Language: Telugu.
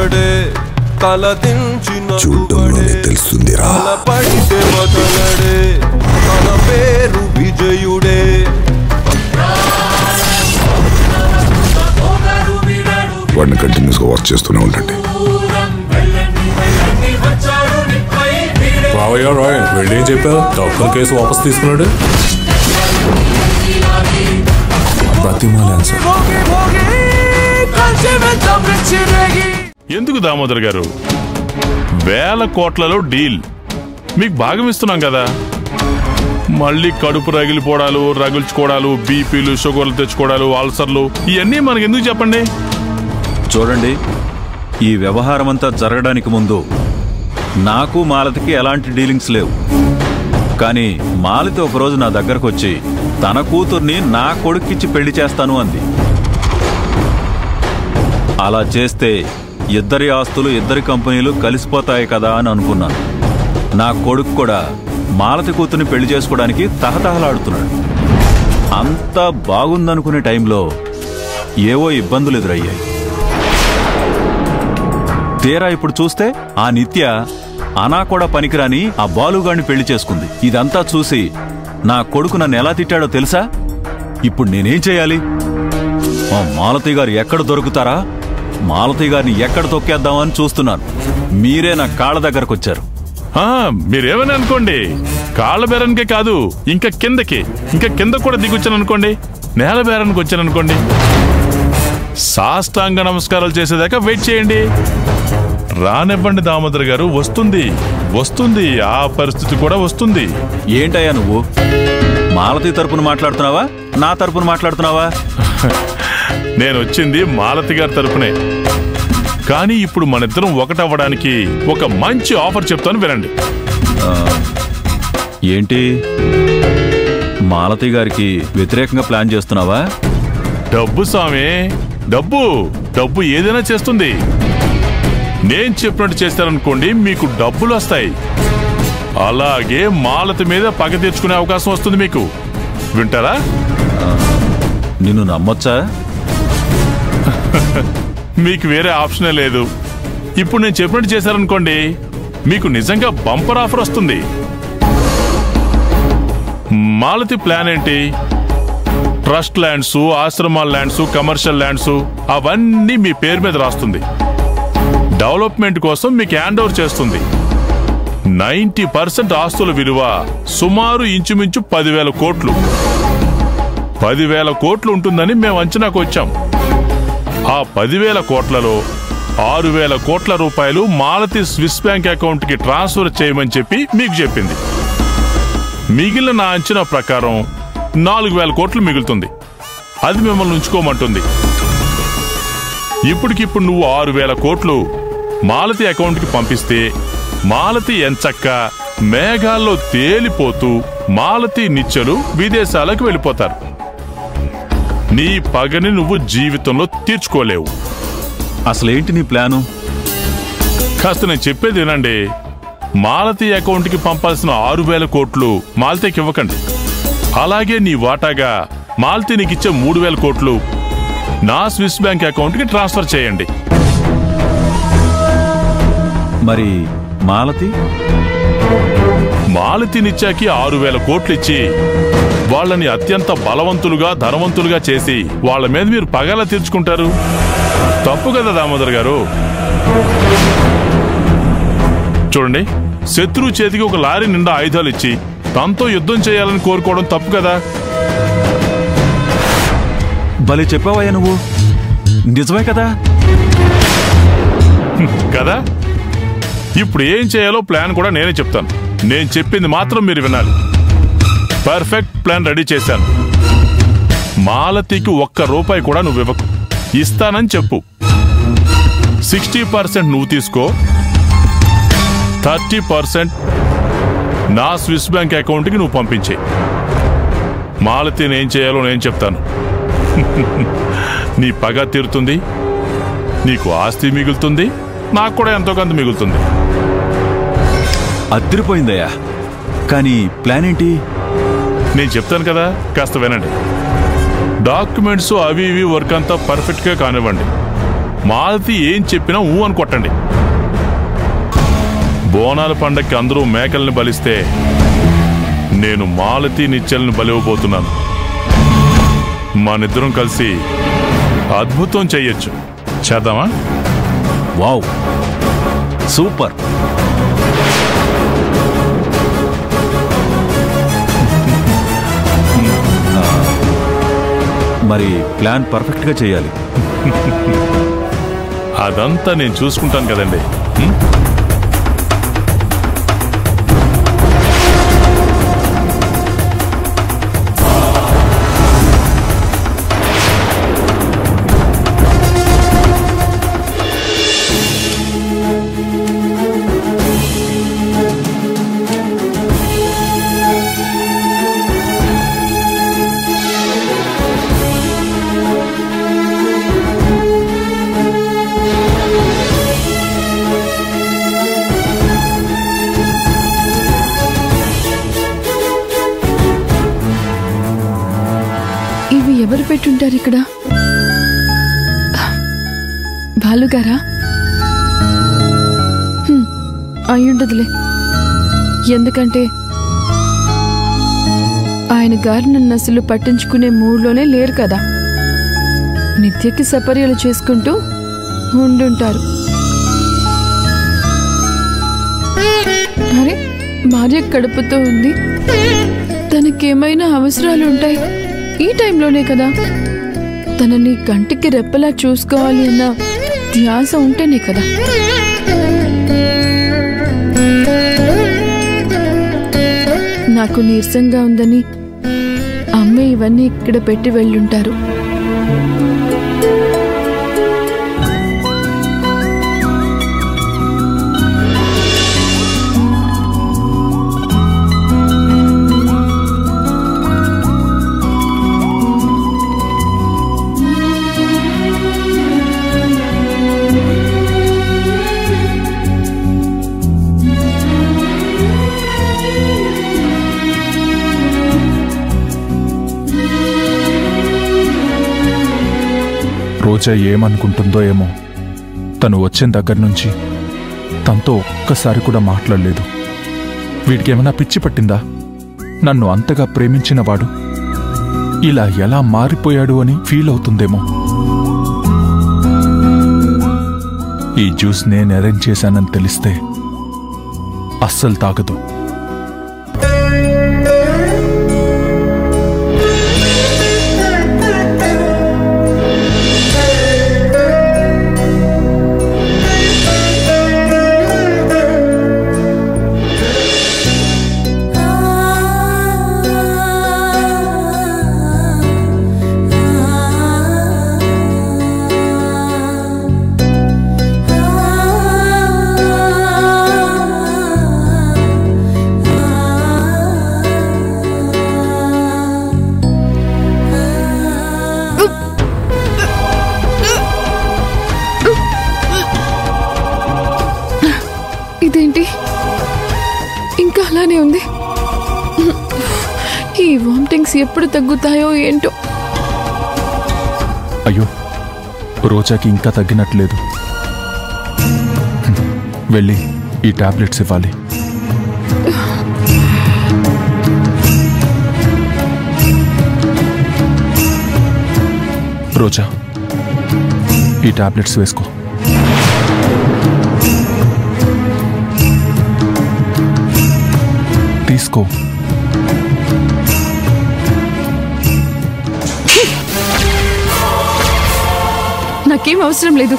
ఒక్కడే తలదించిన చూడ్డంలోనే తెలుస్తుందిరా పడితే వదలడే తన పేరు విజయుడే వాడిని కంటిన్యూస్గా వర్క్ చేస్తూనే ఉండండి రావయ్యా రాయ్ వెళ్ళేం చెప్పా డాక్టర్ కేసు వాపస్ తీసుకున్నాడు ఎందుకు దామోదర్ గారు వేల కోట్లలో డీల్ మీకు భాగం ఇస్తున్నాం కదా మళ్ళీ కడుపు రగిలిపోవడాలు రగుల్చుకోవడాలు బీపీలు షుగర్లు తెచ్చుకోవడాలు అల్సర్లు ఇవన్నీ మనకి ఎందుకు చెప్పండి చూడండి ఈ వ్యవహారం అంతా జరగడానికి ముందు నాకు మాలతికి ఎలాంటి డీలింగ్స్ లేవు కానీ మాలతి ఒకరోజు నా దగ్గరకు వచ్చి తన కూతుర్ని నా కొడుక్కిచ్చి పెళ్లి చేస్తాను అంది అలా చేస్తే ఇద్దరి ఆస్తులు ఇద్దరి కంపెనీలు కలిసిపోతాయి కదా అని అనుకున్నాను నా కొడుకు కూడా మాలతి కూతుర్ని పెళ్లి చేసుకోవడానికి తహతహలాడుతున్నాడు అంతా బాగుందనుకునే టైంలో ఏవో ఇబ్బందులు ఎదురయ్యాయి తీరా ఇప్పుడు చూస్తే ఆ నిత్య అనా కూడా పనికిరాని ఆ బాలుగాడిని పెళ్లి చేసుకుంది ఇదంతా చూసి నా కొడుకు నన్ను ఎలా తిట్టాడో తెలుసా ఇప్పుడు నేనేం చేయాలి మా మాలతి గారు ఎక్కడ దొరుకుతారా మాలతి గారిని ఎక్కడ తొక్కేద్దామని చూస్తున్నాను మీరే నా కాళ్ళ దగ్గరకు వచ్చారు మీరేమని అనుకోండి కాళ్ళ బేరానికే కాదు ఇంకా కింద కూడా దిగొచ్చాను అనుకోండి నేల బేరానికి వచ్చాను అనుకోండి సాష్టాంగ నమస్కారాలు చేసేదాకా వెయిట్ చేయండి రానివ్వండి దామోదర్ గారు వస్తుంది ఆ పరిస్థితి కూడా వస్తుంది ఏంటయ్యా నువ్వు మాలతి తరపున మాట్లాడుతున్నావా నా తరపున మాట్లాడుతున్నావా నేను వచ్చింది మాలతి గారి తరపునే కానీ ఇప్పుడు మనిద్దరం ఒకటవ్వడానికి ఒక మంచి ఆఫర్ చెప్తాను వినండి ఏంటి మాలతి గారికి వ్యతిరేకంగా ప్లాన్ చేస్తున్నావా డబ్బు సామే డబ్బు ఏదైనా చేస్తుంది నేను చెప్పినట్టు చేస్తారనుకోండి మీకు డబ్బులు వస్తాయి అలాగే మాలతి మీద పగ తెచ్చుకునే అవకాశం వస్తుంది మీకు వింటారా నిన్ను నమ్మొచ్చా మీకు వేరే ఆప్షనే లేదు ఇప్పుడు నేను చెప్పినట్టు చేశారనుకోండి మీకు నిజంగా బంపర్ ఆఫర్ వస్తుంది మాలతి ప్లాన్ ఏంటి ట్రస్ట్ ల్యాండ్స్ ఆశ్రమాల ల్యాండ్స్ కమర్షియల్ ల్యాండ్స్ అవన్నీ మీ పేరు మీద రాస్తుంది డెవలప్మెంట్ కోసం మీకు హ్యాండ్ ఓవర్ చేస్తుంది 90% ఆస్తుల విలువ సుమారు ఇంచుమించు 10,000 కోట్లు 10,000 కోట్లు ఉంటుందని మేము అంచనాకు వచ్చాం ఆ 10,000 కోట్లలో 6,000 కోట్ల రూపాయలు మాలతి స్విస్ బ్యాంక్ అకౌంట్ కి ట్రాన్స్ఫర్ చేయమని చెప్పి మీకు చెప్పింది మిగిలిన నా అంచనా ప్రకారం 4,000 కోట్లు మిగులుతుంది అది మిమ్మల్ని ఉంచుకోమంటుంది ఇప్పటికిప్పుడు నువ్వు 6,000 కోట్లు మాలతి అకౌంట్ కి పంపిస్తే మాలతి ఎంచక్క మేఘాల్లో తేలిపోతూ మాలతి నిత్యలు విదేశాలకు వెళ్ళిపోతారు నీ పగని నువ్వు జీవితంలో తీర్చుకోలేవు అసలేంటి నీ ప్లాను కాస్త నేను చెప్పేది వినండి మాలతి అకౌంట్ కి పంపాల్సిన 6,000 కోట్లు మాలతికి ఇవ్వకండి అలాగే నీ వాటాగా మాలతి నీకిచ్చే 3,000 కోట్లు నా స్విస్ బ్యాంక్ అకౌంట్ కి ట్రాన్స్ఫర్ చేయండి మరి మాలతినిచ్చాకి 6,000 కోట్లు ఇచ్చి వాళ్ళని అత్యంత బలవంతులుగా ధనవంతులుగా చేసి వాళ్ళ మీద మీరు పగలా తీర్చుకుంటారు తప్పు కదా దామోదర్ గారు చూడండి శత్రువు చేతికి ఒక లారీ నిండా ఆయుధాలు ఇచ్చి తనతో యుద్ధం చేయాలని కోరుకోవడం తప్పు కదా భలే చెప్పావయ్యా నువ్వు నిజమే కదా కదా ఇప్పుడు ఏం చేయాలో ప్లాన్ కూడా నేనే చెప్తాను నేను చెప్పింది మాత్రం మీరు వినాలి పర్ఫెక్ట్ ప్లాన్ రెడీ చేశాను మాలతికి ₹1 కూడా నువ్వు ఇవ్వకు ఇస్తానని చెప్పు 60% నువ్వు తీసుకో 30% నా స్విస్ బ్యాంక్ అకౌంట్కి నువ్వు పంపించే మాలతిని ఏం చేయాలో నేను చెప్తాను నీ పగ తీరుతుంది నీకు ఆస్తి మిగులుతుంది నాకు కూడా ఎంతో కొంత మిగులుతుంది అదిరిపోయిందయ్యా కానీ ప్లాన్ ఏంటి నేను చెప్తాను కదా కాస్త వినండి డాక్యుమెంట్స్ అవి ఇవి వర్క్ అంతా పర్ఫెక్ట్గా కానివ్వండి మాలతి ఏం చెప్పినా ఊ అని కొట్టండి. బోనాల పండక్కి అందరూ మేకల్ని బలిస్తే నేను మాలతి నిత్యల్ని బలివ్వబోతున్నాను. మనిద్దరం కలిసి అద్భుతం చెయ్యొచ్చు. చేద్దామా? Wow, super. మరి ప్లాన్ పర్ఫెక్ట్ గా చేయాలి. అదంతా నేను చూసుకుంటాను కదండి. ఎవరు పెట్టుంటారు ఇక్కడ? బాలుగారా? అయ్యుండదులే. ఎందుకంటే ఆయన గారు నన్ను అసలు పట్టించుకునే మూడ్లోనే లేరు కదా. నిత్యకి సపర్యలు చేసుకుంటూ ఉండుంటారు. అరే, భార్య కడుపుతో ఉంది, తనకేమైనా అవసరాలు ఉంటాయి. ఈ టైంలోనే కదా తనని కంటికి రెప్పలా చూసుకోవాలి అన్న ధ్యాస ఉంటేనే కదా. నాకు నీరసంగా ఉందని అమ్మ ఇవన్నీ ఇక్కడ పెట్టి వెళ్ళుంటారు. రోజా ఏమనుకుంటుందో ఏమో. తను వచ్చిన దగ్గర నుంచి తనతో ఒక్కసారి కూడా మాట్లాడలేదు. వీడికి ఏమైనా పిచ్చి పట్టిందా? నన్ను అంతగా ప్రేమించిన వాడు ఇలా ఎలా మారిపోయాడు అని ఫీల్ అవుతుందేమో. ఈ జ్యూస్ నేను అరేంజ్ చేశానని తెలిస్తే అస్సలు తాగదు. ఇదేంటి ఇంకా అలానే ఉంది? ఈ వామిటింగ్స్ ఎప్పుడు తగ్గుతాయో ఏంటో. అయ్యో, రోజాకి ఇంకా తగ్గినట్లేదు. వెళ్ళి ఈ టాబ్లెట్స్ ఇవ్వాలి. రోజా, ఈ టాబ్లెట్స్ వేసుకో. తీసుకో. నాకేం అవసరం లేదు.